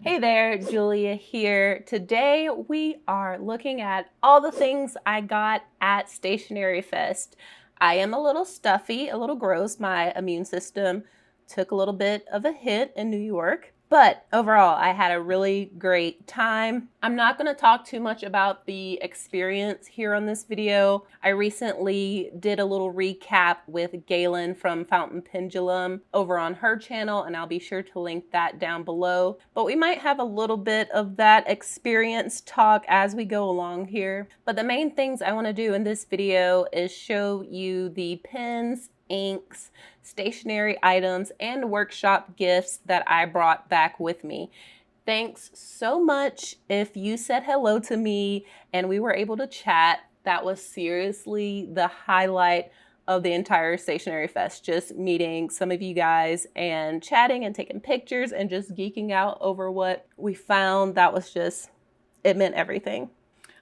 Hey there, Julia here. Today we are looking at all the things I got at Stationery Fest. I am a little stuffy, a little gross. My immune system took a little bit of a hit in New York. But overall, I had a really great time. I'm not going to talk too much about the experience here on this video. I recently did a little recap with Galen from Fountain Pendulum over on her channel, and I'll be sure to link that down below. But we might have a little bit of that experience talk as we go along here. But the main things I want to do in this video is show you the pens, inks, stationery items, and workshop gifts that I brought back with me. Thanks so much if you said hello to me and we were able to chat. That was seriously the highlight of the entire Stationery Fest, just meeting some of you guys and chatting and taking pictures and just geeking out over what we found. That was just, it meant everything.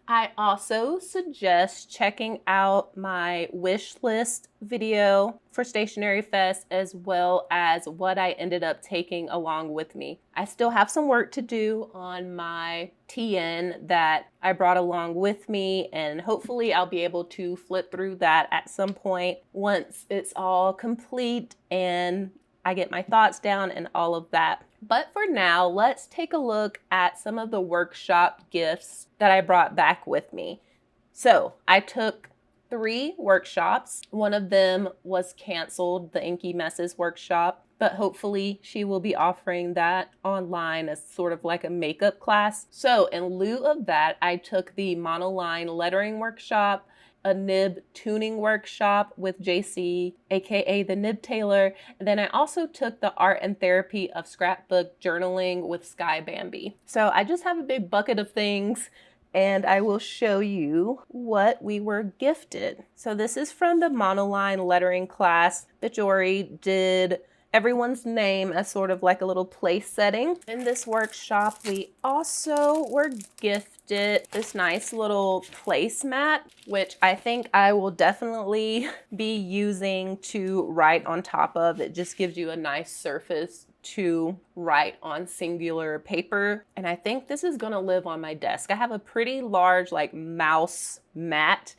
I also suggest checking out my wish list video for Stationery Fest, as well as what I ended up taking along with me. I still have some work to do on my TN that I brought along with me, and hopefully I'll be able to flip through that at some point once it's all complete and I get my thoughts down and all of that. But for now, let's take a look at some of the workshop gifts that I brought back with me. So I took 3 workshops. One of them was canceled, the Inky Messes workshop, but hopefully she will be offering that online as sort of like a makeup class. So in lieu of that, I took the monoline lettering workshop, a nib tuning workshop with JC, aka the Nib Tailor, and then I also took the art and therapy of scrapbook journaling with Sky Bambi. So I just have a big bucket of things and I will show you what we were gifted. So this is from the monoline lettering class. Bajori did everyone's name as sort of like a little place setting. In this workshop, we also were gifted this nice little placemat, which I think I will definitely be using to write on top of. It just gives you a nice surface to write on singular paper. And I think this is gonna live on my desk. I have a pretty large like mouse mat,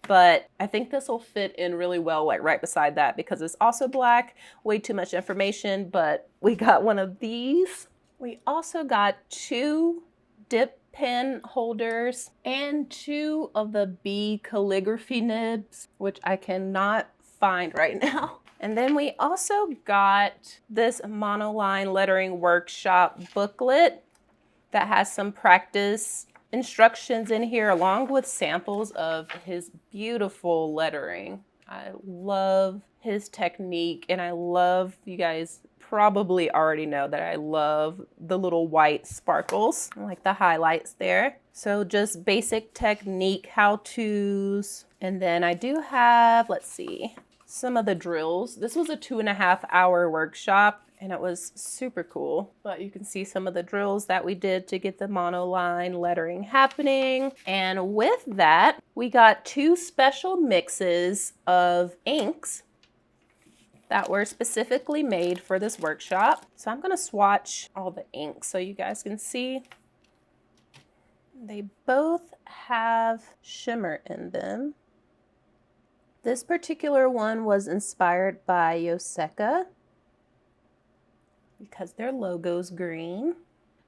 but I think this will fit in really well like right beside that because it's also black. Way too much information, but we got one of these. We also got 2 dip pen holders and 2 of the B calligraphy nibs, which I cannot find right now. And then we also got this monoline lettering workshop booklet that has some practice instructions in here along with samples of his beautiful lettering. I love his technique, and I love, you guys probably already know that I love the little white sparkles, I like the highlights there. So just basic technique how-tos. And then I do have, let's see, some of the drills. This was a 2.5-hour workshop and it was super cool. But you can see some of the drills that we did to get the monoline lettering happening. And with that, we got 2 special mixes of inks that were specifically made for this workshop. So I'm gonna swatch all the inks so you guys can see. They both have shimmer in them. This particular one was inspired by Yoseka because their logo's green.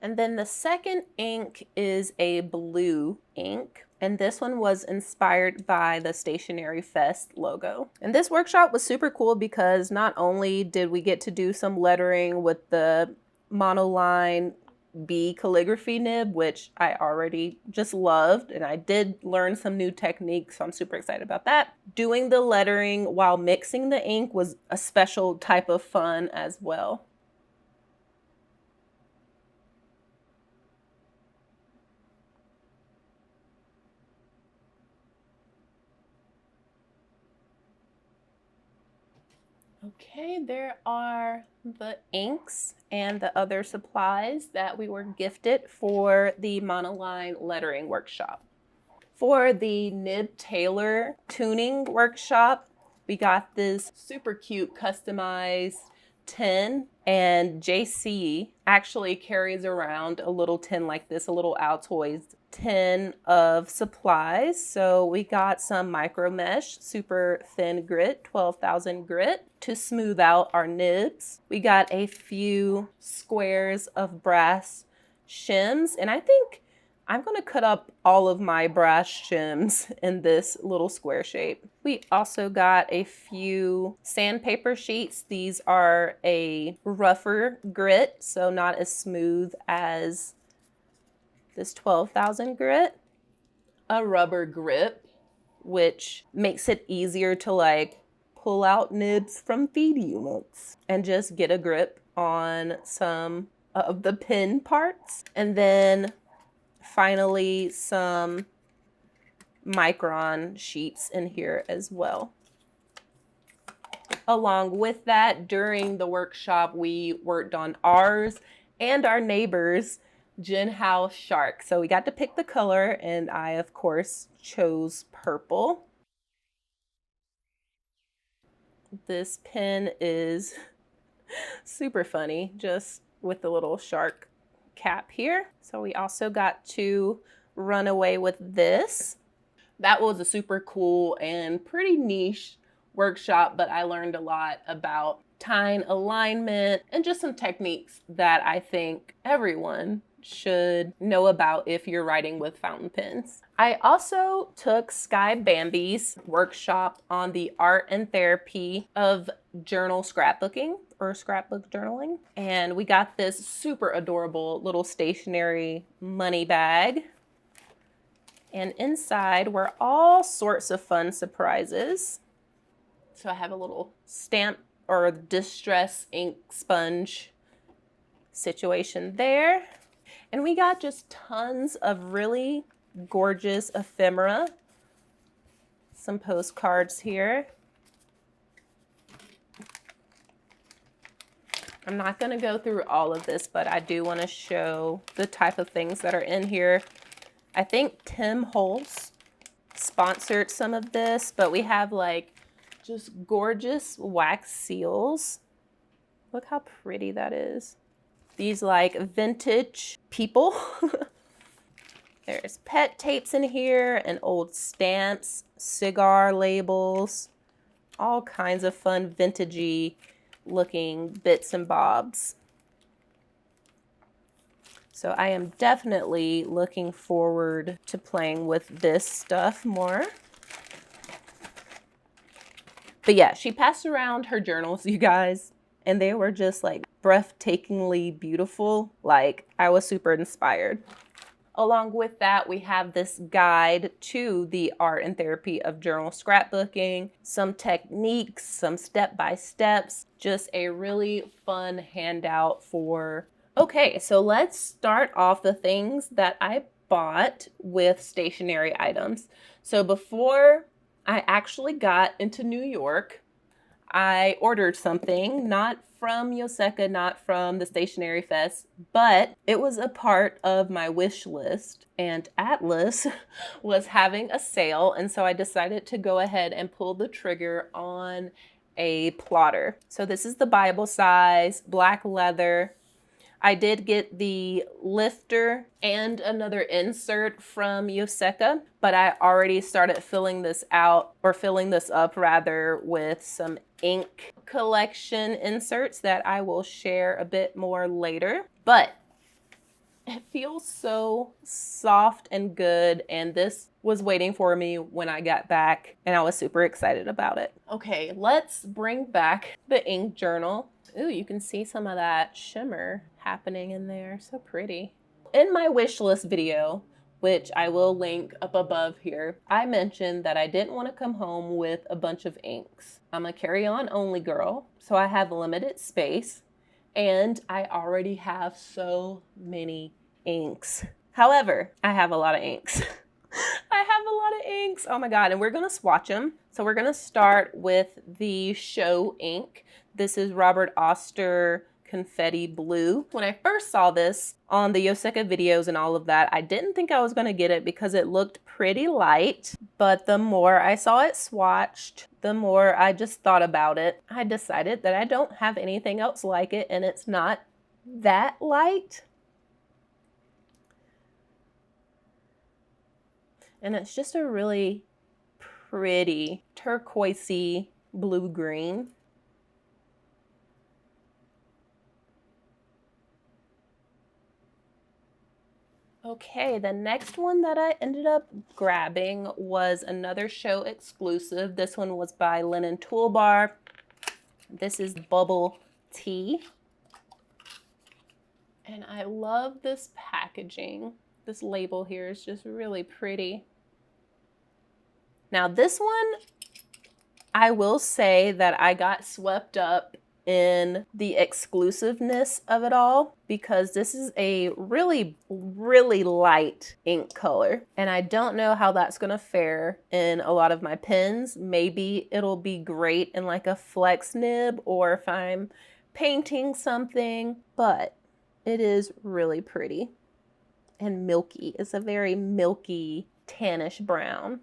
And then the second ink is a blue ink. And this one was inspired by the Stationery Fest logo. And this workshop was super cool because not only did we get to do some lettering with the monoline B calligraphy nib, which I already just loved, and I did learn some new techniques, so I'm super excited about that. Doing the lettering while mixing the ink was a special type of fun as well. Okay, there are the inks and the other supplies that we were gifted for the monoline lettering workshop. For the Nib Tailor tuning workshop, we got this super cute customized tin, And JC actually carries around a little tin like this, a little Altoids tin of supplies. So we got some micro mesh, super thin grit, 12,000 grit to smooth out our nibs. We got a few squares of brass shims, and I think I'm gonna cut up all of my brass shims in this little square shape. We also got a few sandpaper sheets. These are a rougher grit, so not as smooth as this 12,000 grit. A rubber grip, which makes it easier to like pull out nibs from feed units and just get a grip on some of the pin parts. And then finally, some micron sheets in here as well. Along with that, during the workshop, we worked on ours and our neighbor's gin house shark. So we got to pick the color, and I, of course, chose purple. This pin is super funny, just with the little shark cap here. So we also got to run away with this. That was a super cool and pretty niche workshop, but I learned a lot about tine alignment and just some techniques that I think everyone should know about if you're writing with fountain pens. I also took Sky Bambi's workshop on the art and therapy of journal scrapbooking or scrapbook journaling. And we got this super adorable little stationery money bag. And inside were all sorts of fun surprises. So I have a little stamp or distress ink sponge situation there. And we got just tons of really gorgeous ephemera. Some postcards here. I'm not going to go through all of this, but I do want to show the type of things that are in here. I think Tim Holtz sponsored some of this, but we have like just gorgeous wax seals. Look how pretty that is. These like vintage people. There's pet tapes in here and old stamps, cigar labels, all kinds of fun vintagey looking bits and bobs. So I am definitely looking forward to playing with this stuff more. But yeah, she passed around her journals, you guys, and they were just like breathtakingly beautiful. Like, I was super inspired. Along with that, we have this guide to the art and therapy of journal scrapbooking, some techniques, some step-by-steps, just a really fun handout for... Okay, so let's start off the things that I bought with Stationery Items. So before I actually got into New York, I ordered something, not from Yoseka, not from the Stationery Fest, but it was a part of my wish list, and Atlas was having a sale, and so I decided to go ahead and pull the trigger on a plotter. So this is the Bible size, black leather. I did get the lifter and another insert from Yoseka, but I already started filling this out, or filling this up rather, with some ink collection inserts that I will share a bit more later. But it feels so soft and good, and this was waiting for me when I got back, and I was super excited about it. Okay, let's bring back the ink journal. Ooh, you can see some of that shimmer happening in there. So pretty. In my wish list video, which I will link up above here, I mentioned that I didn't want to come home with a bunch of inks. I'm a carry-on only girl, so I have limited space, and I already have so many inks. However, I have a lot of inks. I have a lot of inks. Oh my God, and we're gonna swatch them. So we're gonna start with the show ink. This is Robert Oster Confetti Blue. When I first saw this on the Yoseka videos and all of that, I didn't think I was gonna get it because it looked pretty light, but the more I saw it swatched, the more I just thought about it, I decided that I don't have anything else like it, and it's not that light. And it's just a really pretty turquoisey blue-green. Okay, the next one that I ended up grabbing was another show exclusive. This one was by Linen Toolbar. This is Bubble Tea. And I love this packaging. This label here is just really pretty. Now this one, I will say that I got swept up in the exclusiveness of it all, because this is a really, really light ink color. And I don't know how that's gonna fare in a lot of my pens. Maybe it'll be great in like a flex nib or if I'm painting something, but it is really pretty and milky. It's a very milky, tannish brown.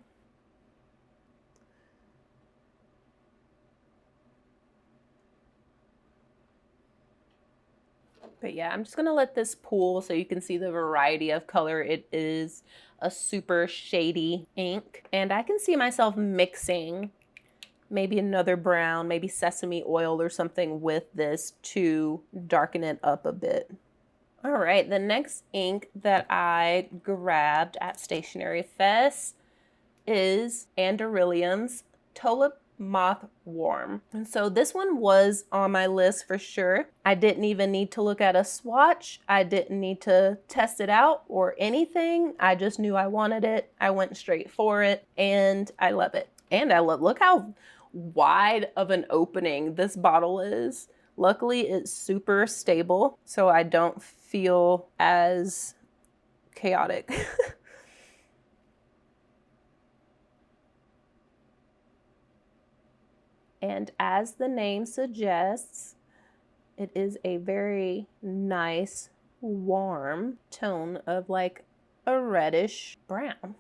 But yeah, I'm just gonna let this pool so you can see the variety of color. It is a super shady ink, and I can see myself mixing maybe another brown, maybe sesame oil or something with this to darken it up a bit. All right, the next ink that I grabbed at Stationery Fest is Anderillium's Tulip Moth Warm. And so this one was on my list for sure. I didn't even need to look at a swatch. I didn't need to test it out or anything. I just knew I wanted it. I went straight for it, and I love it. And I love, look how wide of an opening this bottle is. Luckily, it's super stable, so I don't feel as chaotic. And as the name suggests, it is a very nice, warm tone of like a reddish brown.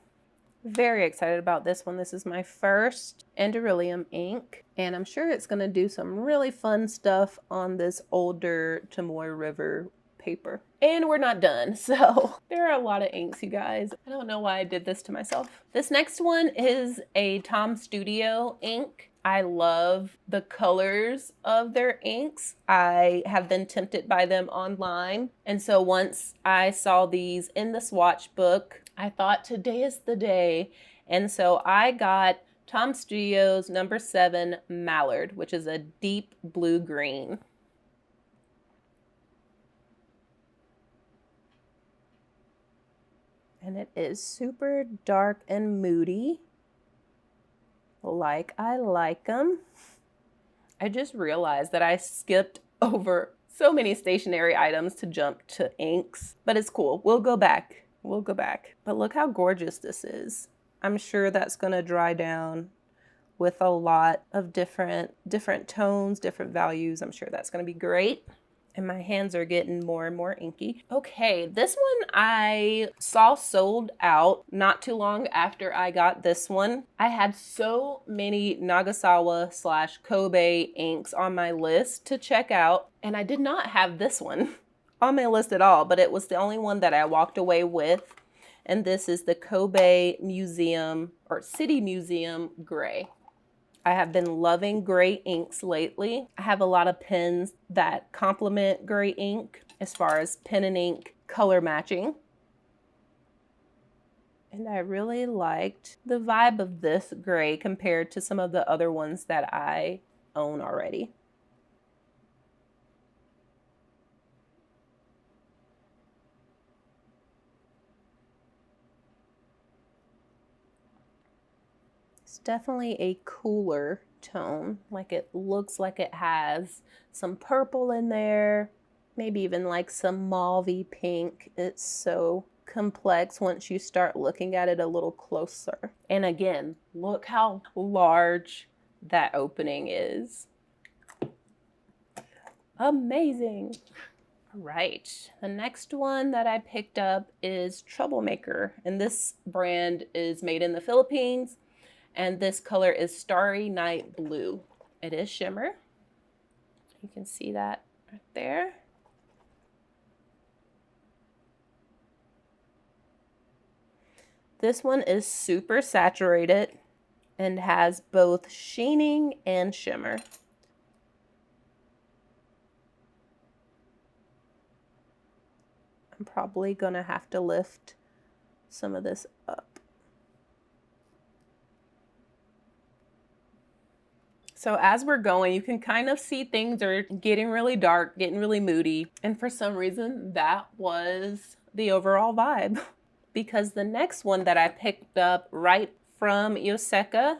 Very excited about this one. This is my first Anderillium ink, and I'm sure it's gonna do some really fun stuff on this older Tomoe River paper. And we're not done, so there are a lot of inks, you guys. I don't know why I did this to myself. This next one is a Tom Studio ink. I love the colors of their inks. I have been tempted by them online. And so once I saw these in the swatch book, I thought today is the day. And so I got Tom Studio's number 7 Mallard, which is a deep blue-green. And it is super dark and moody, like I like them. I just realized that I skipped over so many stationery items to jump to inks, but it's cool. We'll go back. We'll go back. But look how gorgeous this is. I'm sure that's gonna dry down with a lot of different tones, different values. I'm sure that's gonna be great. And my hands are getting more and more inky. Okay, this one I saw sold out not too long after I got this one. I had so many Nagasawa / Kobe inks on my list to check out, and I did not have this one on my list at all, but it was the only one that I walked away with. And this is the Kobe Museum or City Museum Gray. I have been loving gray inks lately. I have a lot of pens that complement gray ink as far as pen and ink color matching. And I really liked the vibe of this gray compared to some of the other ones that I own already. Definitely a cooler tone. Like it looks like it has some purple in there, maybe even like some mauvey pink. It's so complex once you start looking at it a little closer. And again, look how large that opening is. Amazing. Right, the next one that I picked up is Troublemaker, and this brand is made in the Philippines. And this color is Starry Night Blue. It is shimmer. You can see that right there. This one is super saturated and has both sheening and shimmer. I'm probably gonna have to lift some of this up. So as we're going, you can kind of see things are getting really dark, getting really moody. And for some reason, that was the overall vibe. Because the next one that I picked up right from Yoseka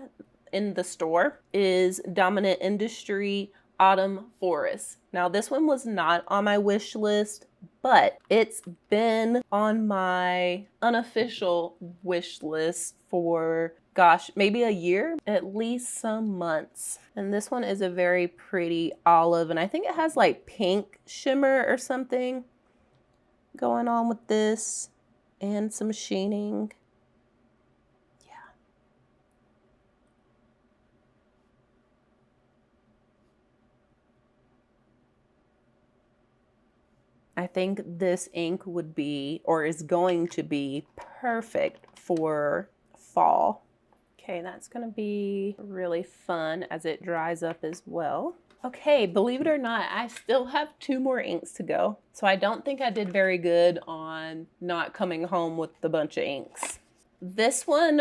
in the store is Dominant Industry Autumn Forest. Now this one was not on my wish list, but it's been on my unofficial wish list for, gosh, maybe a year, at least some months. And this one is a very pretty olive, and I think it has like pink shimmer or something going on with this, and some sheening. Yeah. I think this ink would be, or is going to be, perfect for fall. Okay, that's gonna be really fun as it dries up as well. Okay, believe it or not, I still have 2 more inks to go. So I don't think I did very good on not coming home with a bunch of inks. This one,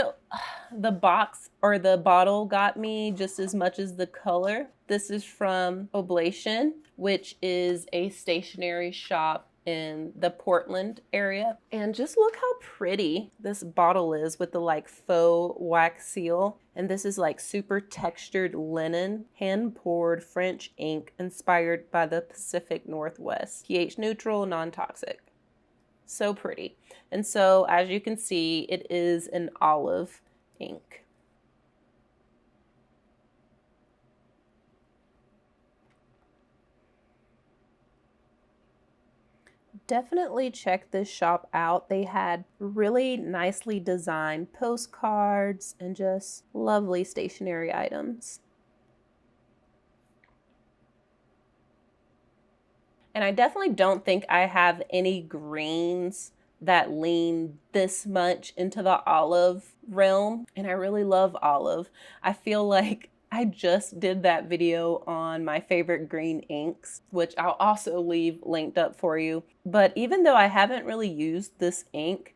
the box or the bottle got me just as much as the color. This is from Oblation, which is a stationery shop in the Portland area. And just look how pretty this bottle is with the like faux wax seal. And this is like super textured linen, hand poured French ink inspired by the Pacific Northwest. pH neutral, non-toxic. So pretty. And so as you can see, it is an olive ink. Definitely check this shop out. They had really nicely designed postcards and just lovely stationery items. And I definitely don't think I have any greens that lean this much into the olive realm. And I really love olive. I feel like I just did that video on my favorite green inks, which I'll also leave linked up for you. But even though I haven't really used this ink,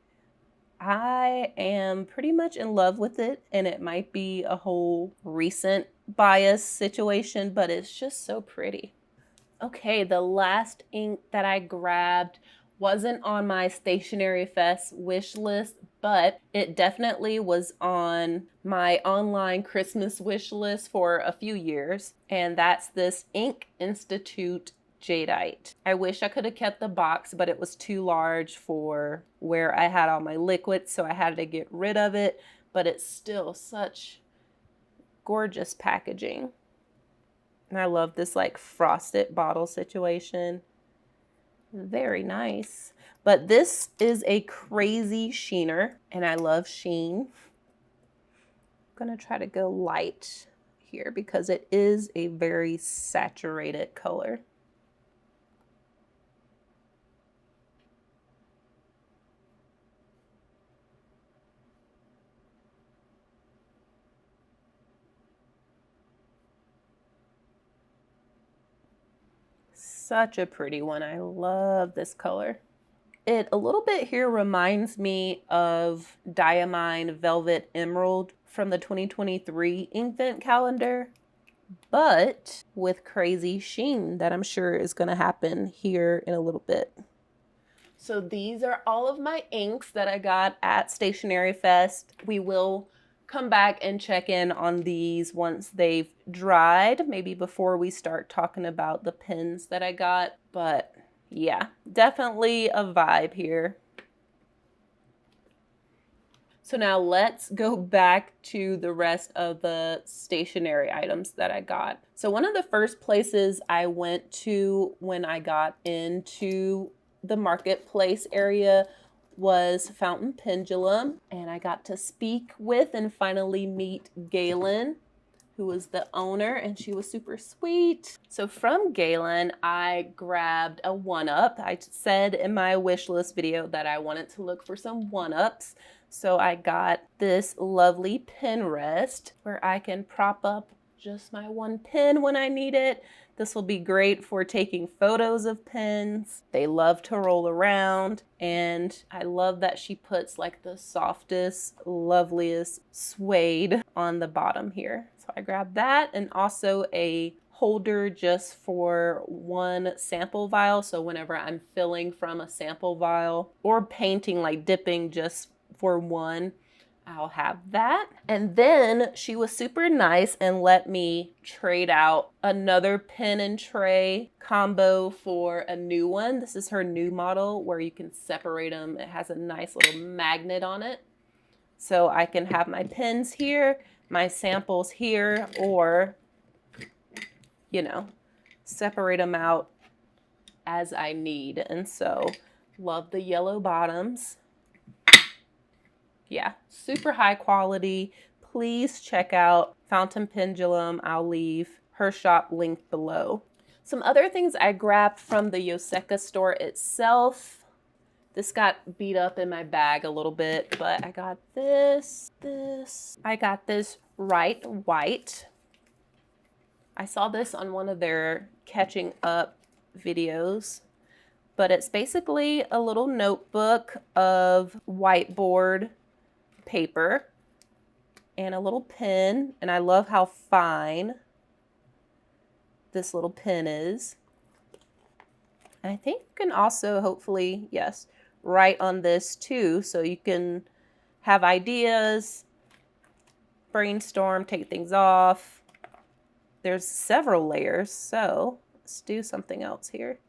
I am pretty much in love with it, and it might be a whole recent bias situation, but it's just so pretty. Okay, the last ink that I grabbed wasn't on my Stationery Fest wish list, but it definitely was on my online Christmas wish list for a few years, and that's this Ink Institute Jadeite. I wish I could have kept the box, but it was too large for where I had all my liquids, so I had to get rid of it, but it's still such gorgeous packaging. And I love this like frosted bottle situation. Very nice. But this is a crazy sheener, and I love sheen. I'm gonna try to go light here because it is a very saturated color. Such a pretty one. I love this color. It a little bit here reminds me of Diamine Velvet Emerald from the 2023 Inkvent calendar, but with crazy sheen that I'm sure is going to happen here in a little bit. So these are all of my inks that I got at Stationery Fest. We will come back and check in on these once they've dried, maybe before we start talking about the pens that I got. But yeah, definitely a vibe here. So now let's go back to the rest of the stationery items that I got. So one of the first places I went to when I got into the marketplace area was Fountain Pendulum, and I got to speak with and finally meet Galen, who was the owner, and she was super sweet. So from Galen, I grabbed a 1-up. I said in my wish list video that I wanted to look for some 1-ups. So I got this lovely pen rest where I can prop up just my one pen when I need it. This will be great for taking photos of pens. They love to roll around, and I love that she puts like the softest, loveliest suede on the bottom here. So I grabbed that, and also a holder just for one sample vial. So whenever I'm filling from a sample vial or painting, like dipping just for one, I'll have that. And then she was super nice and let me trade out another pen and tray combo for a new one. This is her new model where you can separate them. It has a nice little magnet on it. So I can have my pens here, my samples here, or, you know, separate them out as I need. And so love the yellow bottoms. Yeah, super high quality. Please check out Fountain Pendulum. I'll leave her shop linked below. Some other things I grabbed from the Yoseka store itself. This got beat up in my bag a little bit, but I got this. I got this Write White. I saw this on one of their catching up videos, but it's basically a little notebook of whiteboard paper and a little pen, and I love how fine this little pen is. And I think you can also hopefully, yes, write on this too, so you can have ideas, brainstorm, take things off. There's several layers, so let's do something else here.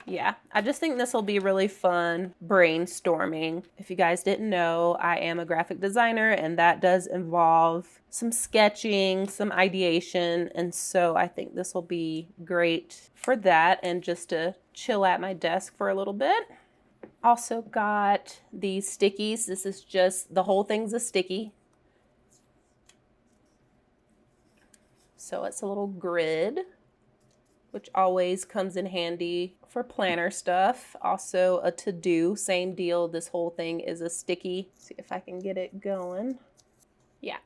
Yeah, I just think this will be really fun brainstorming. If you guys didn't know, I am a graphic designer, and that does involve some sketching, some ideation, and so I think this will be great for that and just to chill at my desk for a little bit. Also got these stickies. This is just, the whole thing's a sticky. So it's a little grid, which always comes in handy for planner stuff. Also a to-do, same deal. This whole thing is a sticky. See if I can get it going. Yeah.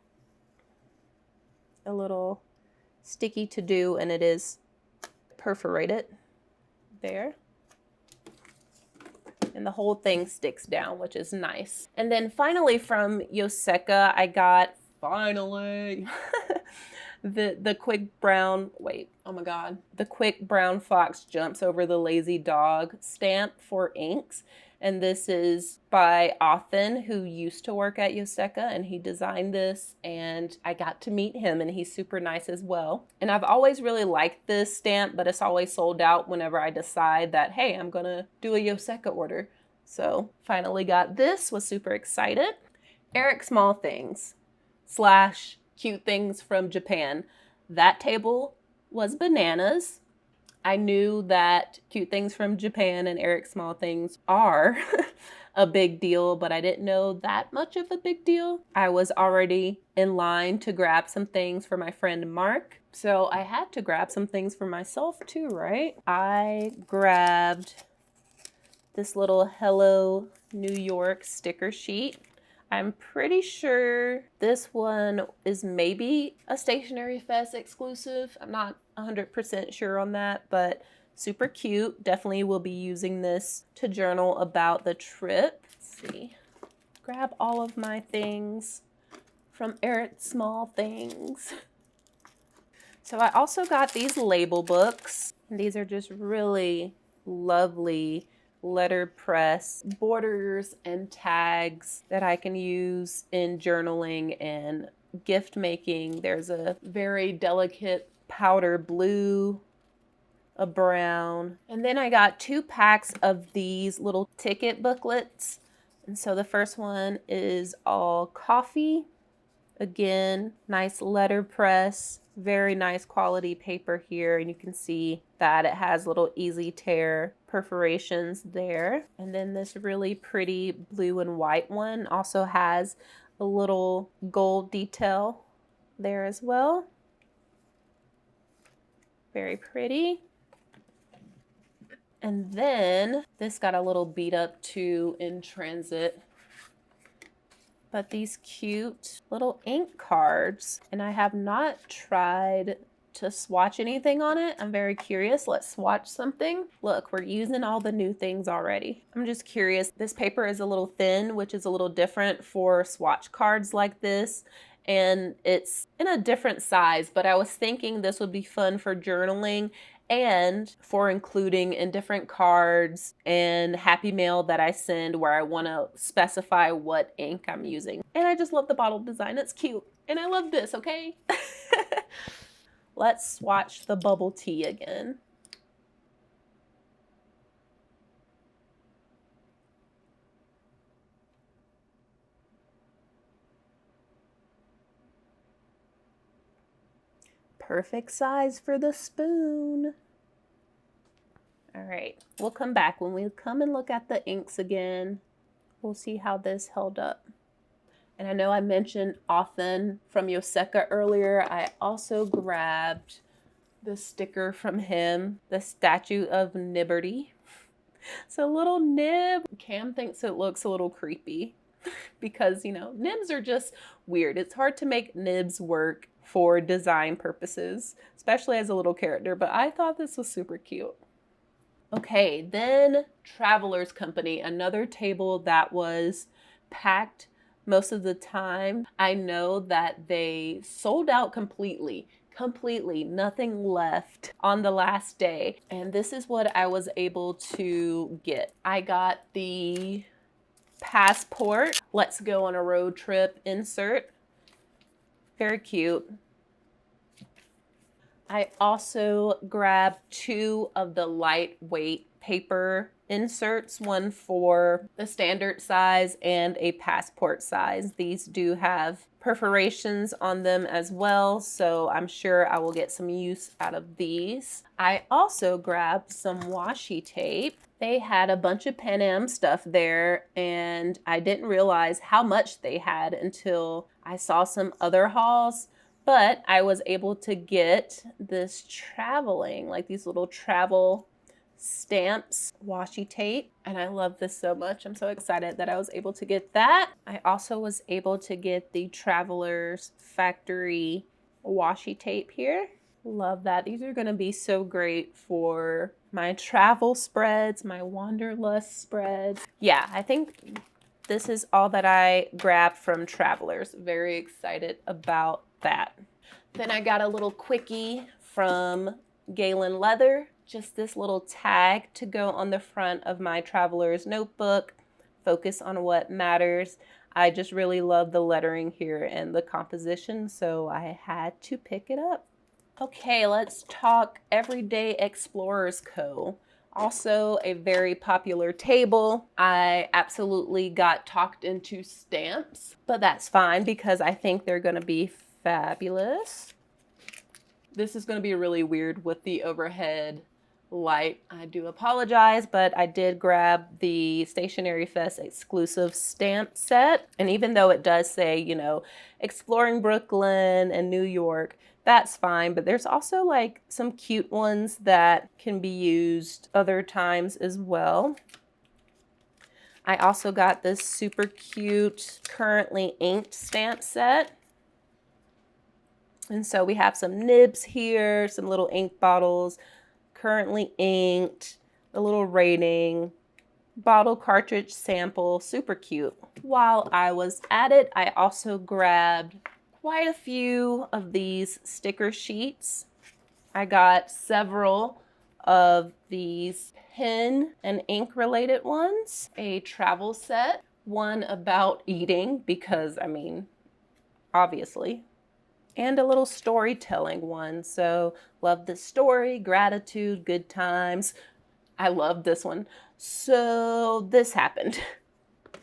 A little sticky to-do, and it is perforated there. And the whole thing sticks down, which is nice. And then finally from Yoseka, I got, finally, the quick brown, wait, oh my God. The quick brown fox jumps over the lazy dog stamp for inks. And this is by Othen, who used to work at Yoseka, and he designed this, and I got to meet him, and he's super nice as well. And I've always really liked this stamp, but it's always sold out whenever I decide that, hey, I'm gonna do a Yoseka order. So finally got this, was super excited. Eric Small Things / Cute Things from Japan. That table was bananas. I knew that Cute Things from Japan and Eric Small Things are a big deal, but I didn't know that much of a big deal. I was already in line to grab some things for my friend Mark, so I had to grab some things for myself too, right? I grabbed this little Hello New York sticker sheet. I'm pretty sure this one is maybe a Stationery Fest exclusive. I'm not 100% sure on that, but super cute. Definitely will be using this to journal about the trip. Let's see. Grab all of my things from Eric Small Things. So I also got these label books. And these are just really lovely letterpress borders and tags that I can use in journaling and gift making. There's a very delicate powder blue, a brown, and then I got 2 packs of these little ticket booklets. And so the first one is all coffee, Again, nice letterpress, very nice quality paper here. And you can see that it has little easy tear perforations there. And then this really pretty blue and white one also has a little gold detail there as well. Very pretty. And then this got a little beat up too in transit. But these cute little ink cards, and I have not tried to swatch anything on it. I'm very curious. Let's swatch something. Look, we're using all the new things already. I'm just curious. This paper is a little thin, which is a little different for swatch cards like this. And it's in a different size, but I was thinking this would be fun for journaling and for including in different cards and happy mail that I send where I want to specify what ink I'm using. And I just love the bottle design. It's cute. And I love this, okay? Let's swatch the bubble tea again. Perfect size for the spoon. All right, we'll come back. When we come and look at the inks again, we'll see how this held up. And I know I mentioned Often from Yoseka earlier. I also grabbed the sticker from him, the Statue of Nibberty. It's a little nib. Cam thinks it looks a little creepy because, you know, nibs are just weird. It's hard to make nibs work for design purposes, especially as a little character, but I thought this was super cute. Okay, then Traveler's Company, another table that was packed most of the time. I know that they sold out completely, nothing left on the last day. And this is what I was able to get. I got the passport, let's go on a road trip insert. Very cute. I also grabbed 2 of the lightweight paper inserts, one for the standard size and a passport size. These do have perforations on them as well, so I'm sure I will get some use out of these. I also grabbed some washi tape. They had a bunch of Pan Am stuff there, and I didn't realize how much they had until I saw some other hauls. But I was able to get this traveling, like these little travel stamps, washi tape. And I love this so much. I'm so excited that I was able to get that. I also was able to get the Traveler's Factory washi tape here. Love that. These are going to be so great for my travel spreads, my wanderlust spreads. Yeah, I think this is all that I grabbed from Travelers. Very excited about that. Then I got a little quickie from Galen Leather, just this little tag to go on the front of my traveler's notebook. Focus on what matters. I just really love the lettering here and the composition, so I had to pick it up. Okay, let's talk Everyday Explorers Co. Also a very popular table. I absolutely got talked into stamps, but that's fine because I think they're gonna be fabulous. This is gonna be really weird with the overhead light. I do apologize, but I did grab the Stationery Fest exclusive stamp set. And even though it does say, you know, exploring Brooklyn and New York, that's fine. But there's also like some cute ones that can be used other times as well. I also got this super cute currently inked stamp set. And so we have some nibs here, some little ink bottles, currently inked, a little rating, bottle cartridge sample, super cute. While I was at it, I also grabbed quite a few of these sticker sheets. I got several of these pen and ink related ones, a travel set, one about eating because, I mean, obviously, and a little storytelling one. So love the story, gratitude, good times. I love this one. So this happened.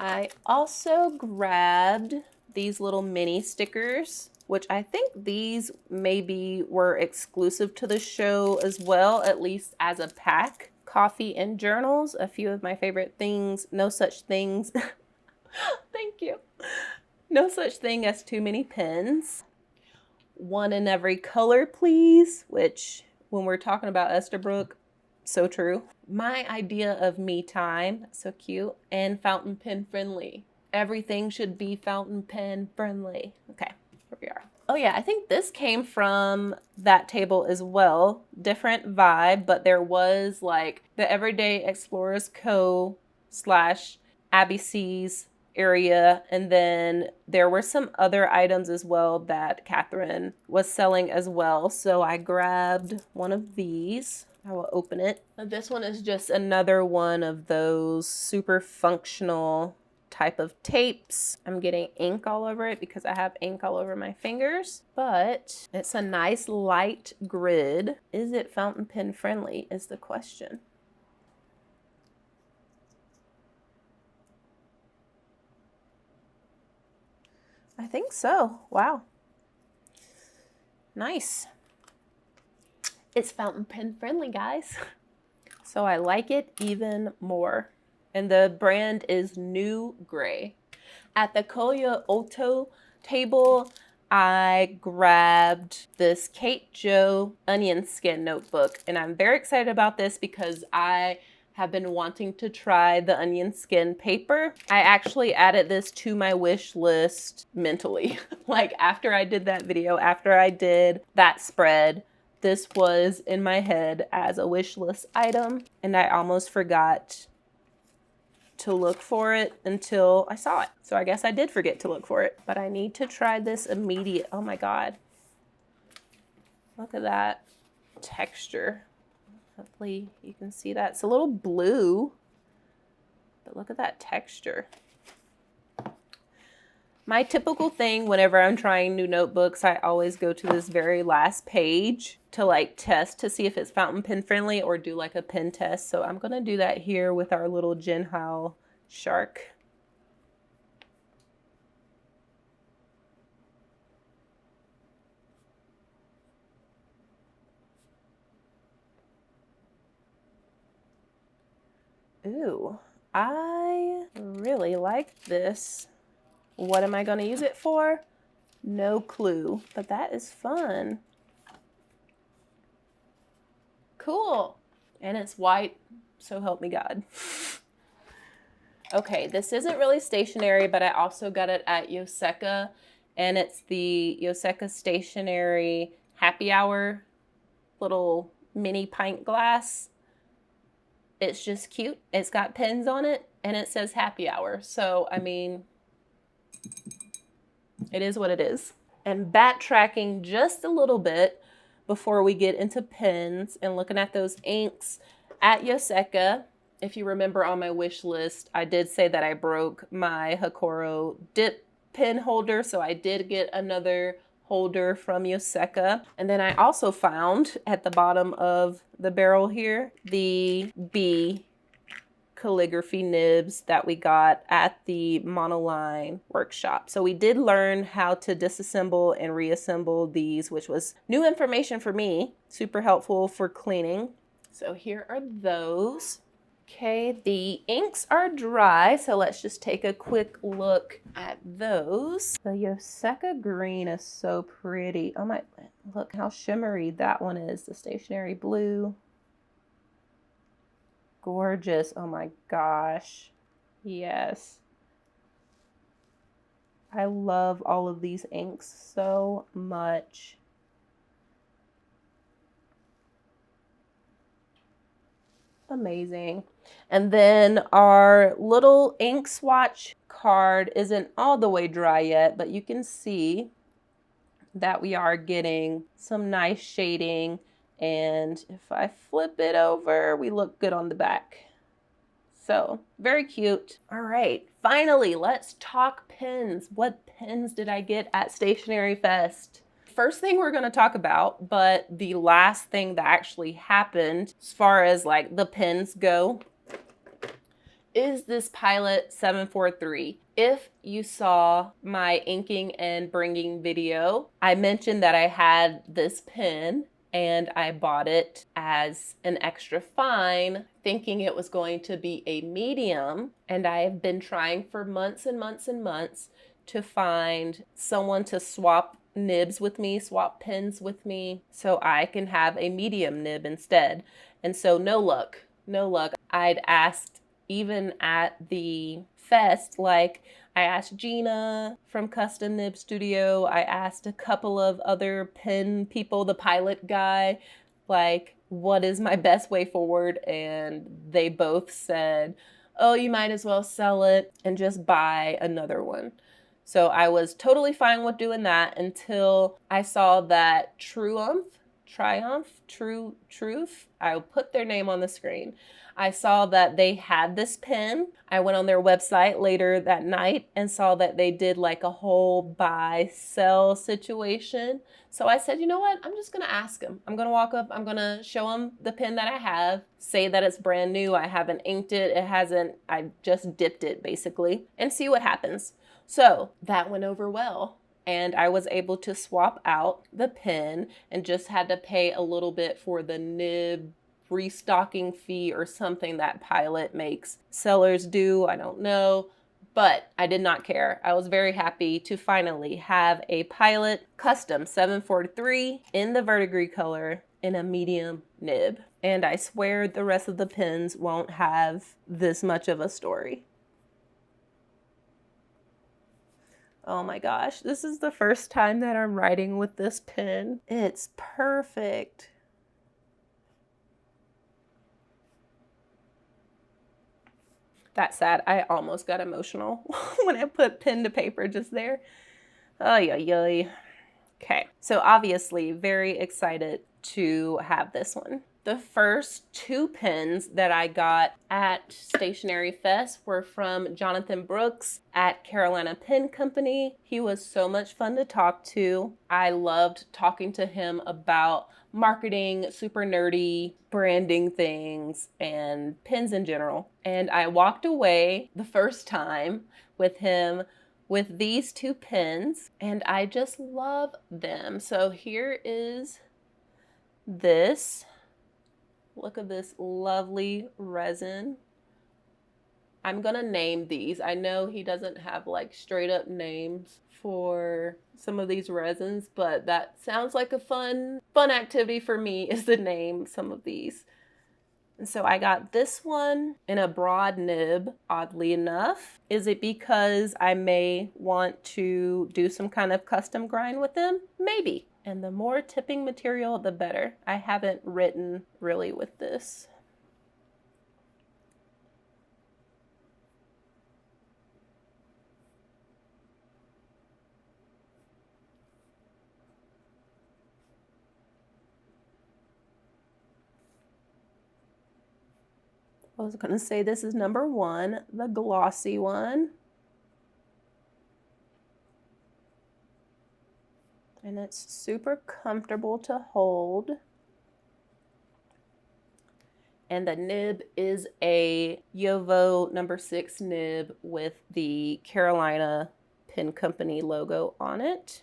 I also grabbed these little mini stickers, which I think these maybe were exclusive to the show as well, at least as a pack. Coffee and journals, a few of my favorite things. No such things. Thank you. No such thing as too many pens. One in every color, please, which when we're talking about Esterbrook, so true. My idea of me time, so cute, and fountain pen friendly. Everything should be fountain pen friendly. Okay, here we are. Oh yeah, I think this came from that table as well. Different vibe, but there was like the Everyday Explorers Co. / Abby C's area, and then there were some other items as well that Catherine was selling as well. So I grabbed one of these. I will open it. This one is just another one of those super functional type of tapes. I'm getting ink all over it because I have ink all over my fingers, but it's a nice light grid. Is it fountain pen friendly is the question. I think so. Wow. Nice. It's fountain pen friendly, guys. So I like it even more. And the brand is New Gray. At the Koya Oto table, I grabbed this Kate Jo onion skin notebook. And I'm very excited about this because I have been wanting to try the onion skin paper. I actually added this to my wish list mentally. Like after I did that video, after I did that spread, this was in my head as a wish list item. And I almost forgot to look for it until I saw it. So I guess I did forget to look for it, but I need to try this immediate. Oh my God. Look at that texture. Hopefully you can see that. It's a little blue, but look at that texture. My typical thing whenever I'm trying new notebooks, I always go to this very last page to like test to see if it's fountain pen friendly or do like a pen test. So I'm gonna do that here with our little Jinhao shark. Ooh, I really like this. What am I going to use it for? No clue, but that is fun. Cool. And it's white, so help me God. Okay, this isn't really stationery, but I also got it at Yoseka, and it's the Yoseka Stationery Happy Hour little mini pint glass. It's just cute. It's got pens on it, and it says Happy Hour. So, I mean, it is what it is. And backtracking just a little bit before we get into pens and looking at those inks at Yoseka. If you remember on my wish list, I did say that I broke my Hakoro dip pen holder. So I did get another holder from Yoseka. And then I also found at the bottom of the barrel here, the B calligraphy nibs that we got at the monoline workshop. So we did learn how to disassemble and reassemble these, which was new information for me, super helpful for cleaning. So here are those. Okay, the inks are dry, so let's just take a quick look at those. The Yoseka green is so pretty. Oh my, look how shimmery that one is. The stationery blue. Gorgeous. Oh my gosh. Yes. I love all of these inks so much. Amazing. And then our little ink swatch card isn't all the way dry yet, but you can see that we are getting some nice shading. And if I flip it over, we look good on the back. So very cute. All right, finally, let's talk pens. What pens did I get at Stationery Fest? First thing we're going to talk about, but the last thing that actually happened as far as like the pens go, is this Pilot 743. If you saw my inking and bringing video, I mentioned that I had this pen and I bought it as an extra fine, thinking it was going to be a medium. And I have been trying for months and months and months to find someone to swap nibs with me, swap pens with me, so I can have a medium nib instead. And so no luck, no luck. I'd asked even at the fest, like I asked Gina from Custom Nib Studio, I asked a couple of other pen people, the Pilot guy, like, what is my best way forward? And they both said, oh, you might as well sell it and just buy another one. So I was totally fine with doing that until I saw that Truth, I'll put their name on the screen. I saw that they had this pen. I went on their website later that night and saw that they did like a whole buy sell situation. So I said, you know what? I'm just going to ask them. I'm going to walk up. I'm going to show them the pen that I have, say that it's brand new. I haven't inked it. I just dipped it basically, and see what happens. So that went over well. And I was able to swap out the pen and just had to pay a little bit for the nib restocking fee or something that Pilot makes sellers do. I don't know, but I did not care. I was very happy to finally have a Pilot Custom 743 in the verdigris color in a medium nib. And I swear the rest of the pens won't have this much of a story. Oh my gosh, this is the first time that I'm writing with this pen. It's perfect. That's sad. I almost got emotional when I put pen to paper just there. Ay, ay, ay. Okay, so obviously very excited to have this one. The first two pens that I got at Stationery Fest were from Jonathan Brooks at Carolina Pen Company. He was so much fun to talk to. I loved talking to him about marketing, super nerdy branding things, and pens in general. And I walked away the first time with him with these two pens, and I just love them. So here is this. Look at this lovely resin. I'm gonna name these. I know he doesn't have like straight up names for some of these resins, but that sounds like a fun activity for me, is to name some of these. And so I got this one in a broad nib, oddly enough. Is it because I may want to do some kind of custom grind with them? Maybe. And the more tipping material, the better. I haven't written really with this. I was going to say this is number 1, the glossy one. And it's super comfortable to hold. And the nib is a Yovo number 6 nib with the Carolina Pen Company logo on it.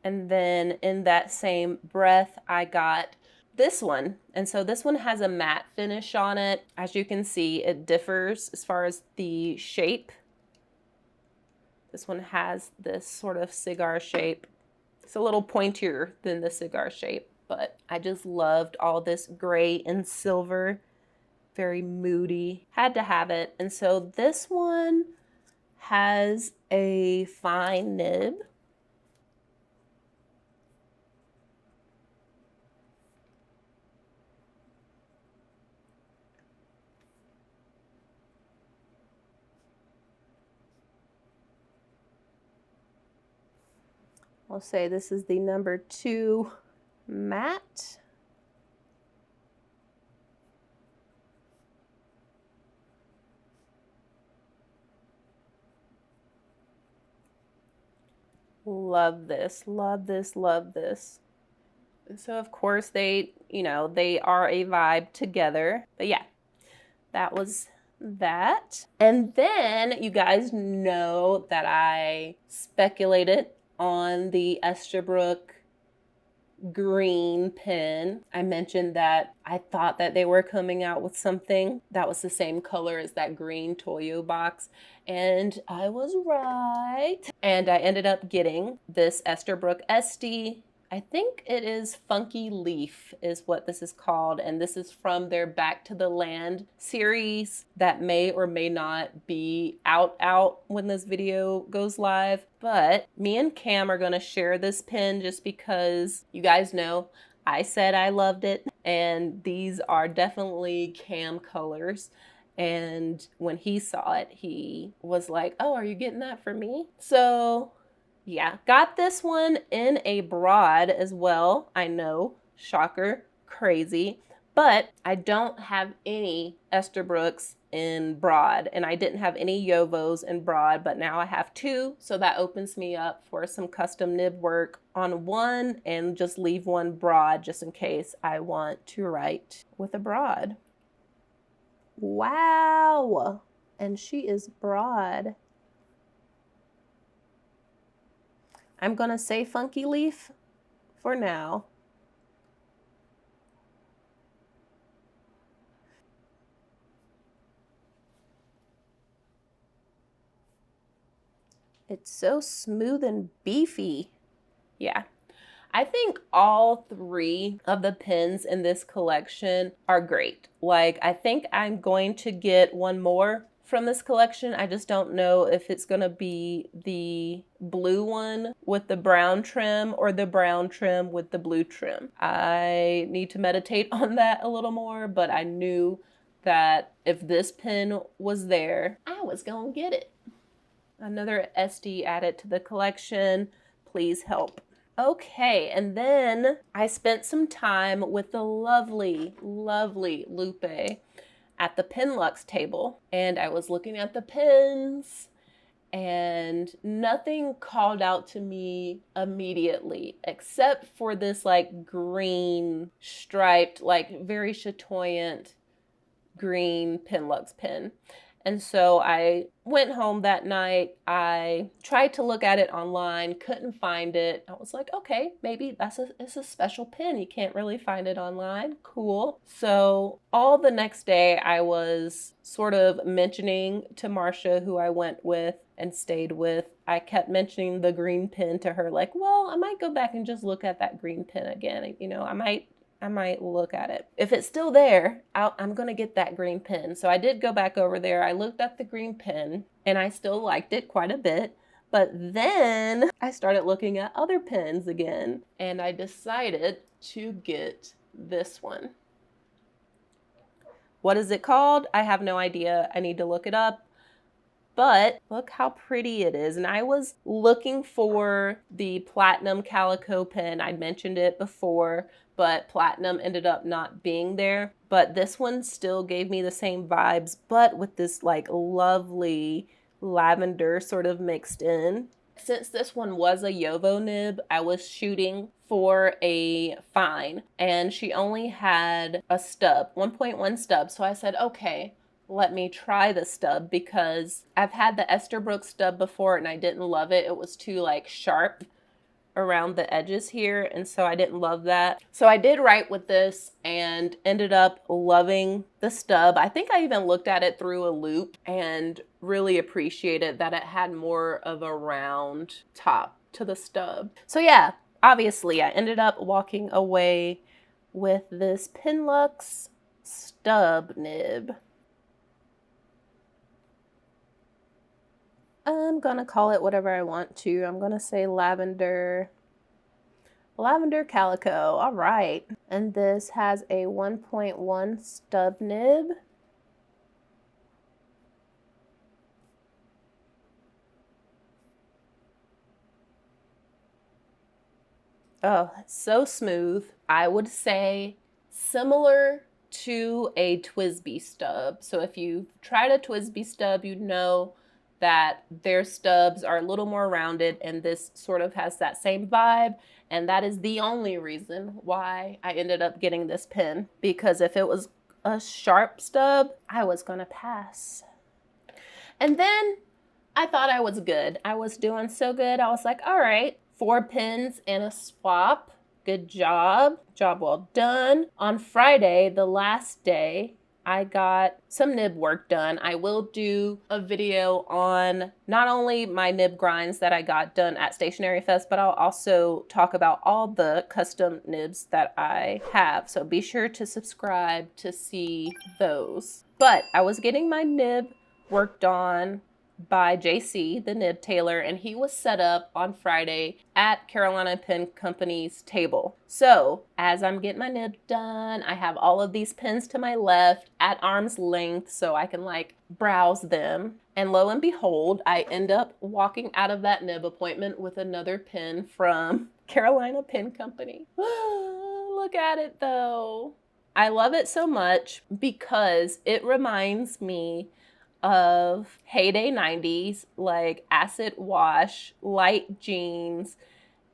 And then in that same breath, I got this one. And so this one has a matte finish on it. As you can see, it differs as far as the shape. This one has this sort of cigar shape. It's a little pointier than the cigar shape, but I just loved all this gray and silver, very moody. Had to have it. And so this one has a fine nib. I'll say this is the number 2 matte. Love this, love this, love this. And so of course they are a vibe together. But yeah, that was that. And then you guys know that I speculated on the Esterbrook green pen. I mentioned that I thought that they were coming out with something that was the same color as that green Toyo box, and I was right. And I ended up getting this Esterbrook SD. I think it is Funky Leaf is what this is called, and this is from their Back to the Land series that may or may not be out when this video goes live. But me and Cam are gonna share this pen just because you guys know I said I loved it, and these are definitely Cam colors. And when he saw it, he was like, oh, are you getting that for me? So yeah, got this one in a broad as well. I know, shocker, crazy, but I don't have any Esterbrooks in broad, and I didn't have any Yovos in broad, but now I have two, so that opens me up for some custom nib work on one and just leave one broad just in case I want to write with a broad. Wow, and she is broad. I'm gonna say Funky Leaf for now. It's so smooth and beefy. Yeah. I think all three of the pens in this collection are great. Like, I think I'm going to get one more from this collection. I just don't know if it's gonna be the blue one with the brown trim or the brown trim with the blue trim. I need to meditate on that a little more, but I knew that if this pen was there, I was gonna get it. Another SD added to the collection. Please help. Okay, and then I spent some time with the lovely, lovely Lupe at the PenLux table, and I was looking at the pens, and nothing called out to me immediately except for this like green striped, like very chatoyant green PenLux pen. And so I went home that night. I tried to look at it online, couldn't find it. I was like, okay, maybe it's a special pen. You can't really find it online. Cool. So all the next day I was sort of mentioning to Marcia, who I went with and stayed with, I kept mentioning the green pen to her, like, well, I might go back and just look at that green pen again. You know, I might look at it. If it's still there, I'm gonna get that green pen. So I did go back over there. I looked at the green pen and I still liked it quite a bit. But then I started looking at other pens again, and I decided to get this one. What is it called? I have no idea. I need to look it up. But look how pretty it is. And I was looking for the platinum calico pen. I'd mentioned it before, but platinum ended up not being there. But this one still gave me the same vibes, but with this like lovely lavender sort of mixed in. Since this one was a Yovo nib, I was shooting for a fine, and she only had a stub, 1.1 stub. So I said, okay, let me try the stub, because I've had the Esterbrook stub before and I didn't love it. It was too like sharp around the edges here, and so I didn't love that. So I did write with this and ended up loving the stub. I think I even looked at it through a loop and really appreciated that it had more of a round top to the stub. So yeah, obviously I ended up walking away with this PenLux stub nib. I'm gonna call it whatever I want to. I'm gonna say lavender calico. All right. And this has a 1.1 stub nib. Oh, it's so smooth. I would say similar to a TWSBI stub. So if you've tried a TWSBI stub, you know that their stubs are a little more rounded, and this sort of has that same vibe. And that is the only reason why I ended up getting this pen, because if it was a sharp stub, I was gonna pass. And then I thought I was good. I was doing so good. I was like, all right, 4 pins and a swap. Good job. Job well done. On Friday, the last day, I got some nib work done. I will do a video on not only my nib grinds that I got done at Stationery Fest, but I'll also talk about all the custom nibs that I have. So be sure to subscribe to see those. But I was getting my nib worked on by JC, the nib tailor, and he was set up on Friday at Carolina Pen Company's table. So as I'm getting my nib done, I have all of these pens to my left at arm's length so I can like browse them. And lo and behold, I end up walking out of that nib appointment with another pen from Carolina Pen Company. Look at it though. I love it so much because it reminds me of heyday 90s, like acid wash, light jeans,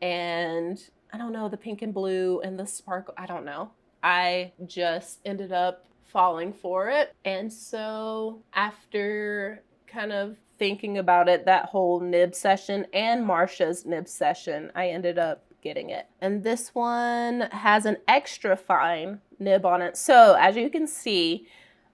and I don't know, the pink and blue and the sparkle, I don't know. I just ended up falling for it. And so after kind of thinking about it, that whole nib session and Marsha's nib session, I ended up getting it. And this one has an extra fine nib on it. So as you can see,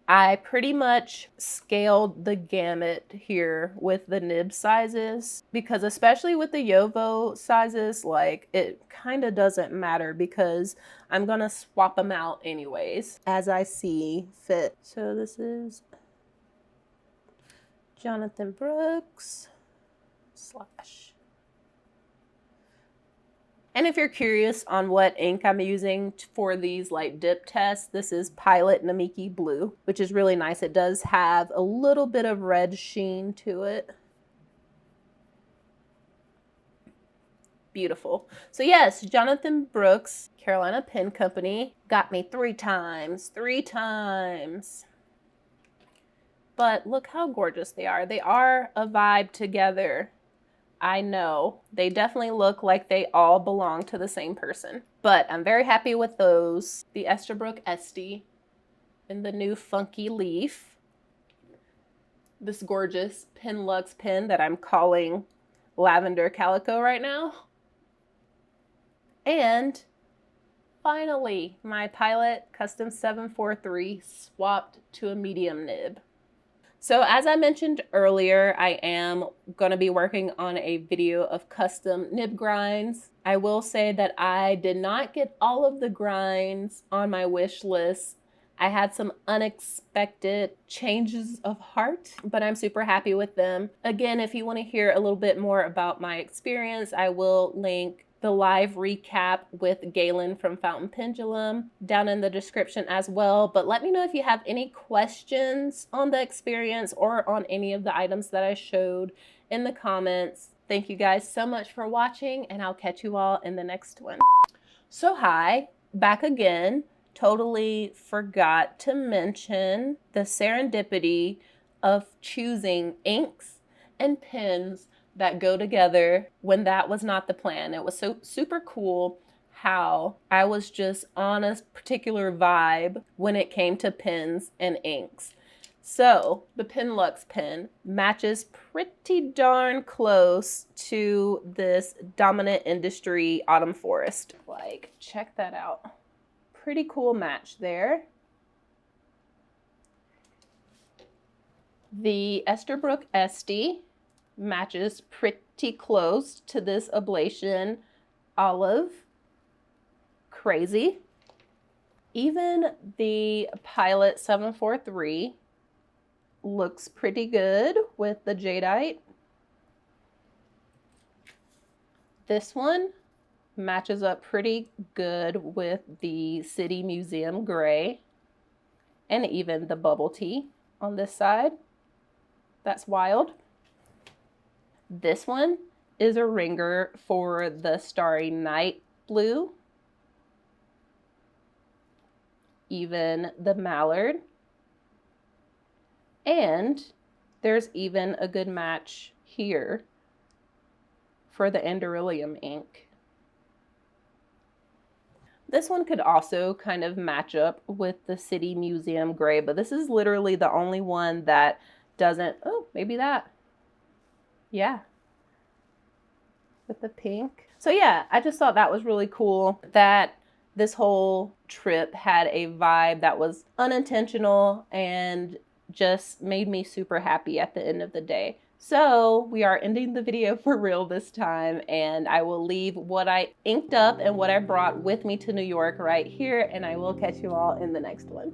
I pretty much scaled the gamut here with the nib sizes because especially with the Yovo sizes, like it kind of doesn't matter because I'm gonna swap them out anyways as I see fit. So this is Jonathan Brooks slash. And if you're curious on what ink I'm using for these like dip tests, this is Pilot Namiki Blue, which is really nice. It does have a little bit of red sheen to it. Beautiful. So yes, Jonathan Brooks, Carolina Pen Company, got me 3 times. But look how gorgeous they are. They are a vibe together. I know, they definitely look like they all belong to the same person. But I'm very happy with those. The Esterbrook Esty in the new funky leaf. This gorgeous PenLux pen that I'm calling Lavender Calico right now. And finally, my Pilot Custom 743 swapped to a medium nib. So as I mentioned earlier, I am going to be working on a video of custom nib grinds. I will say that I did not get all of the grinds on my wish list. I had some unexpected changes of heart, but I'm super happy with them. Again, if you want to hear a little bit more about my experience, I will link the live recap with Galen from Fountain Pendulum down in the description as well. But let me know if you have any questions on the experience or on any of the items that I showed in the comments. Thank you guys so much for watching, and I'll catch you all in the next one. So hi, back again. Totally forgot to mention the serendipity of choosing inks and pens that go together when that was not the plan. It was so super cool how I was just on a particular vibe when it came to pens and inks. So the PenLux pen matches pretty darn close to this Dominant Industry Autumn Forest. Like, check that out. Pretty cool match there. The Esterbrook Esty matches pretty close to this Ablation Olive. Crazy. Even the Pilot 743 looks pretty good with the Jadeite. This one matches up pretty good with the City Museum Gray and even the Bubble Tea on this side. That's wild. This one is a ringer for the Starry Night Blue. Even the Mallard. And there's even a good match here for the Andoryllium ink. This one could also kind of match up with the City Museum gray, but this is literally the only one that doesn't, oh, maybe that. Yeah, with the pink. So yeah, I just thought that was really cool that this whole trip had a vibe that was unintentional and just made me super happy at the end of the day. So we are ending the video for real this time, and I will leave what I inked up and what I brought with me to New York right here, and I will catch you all in the next one.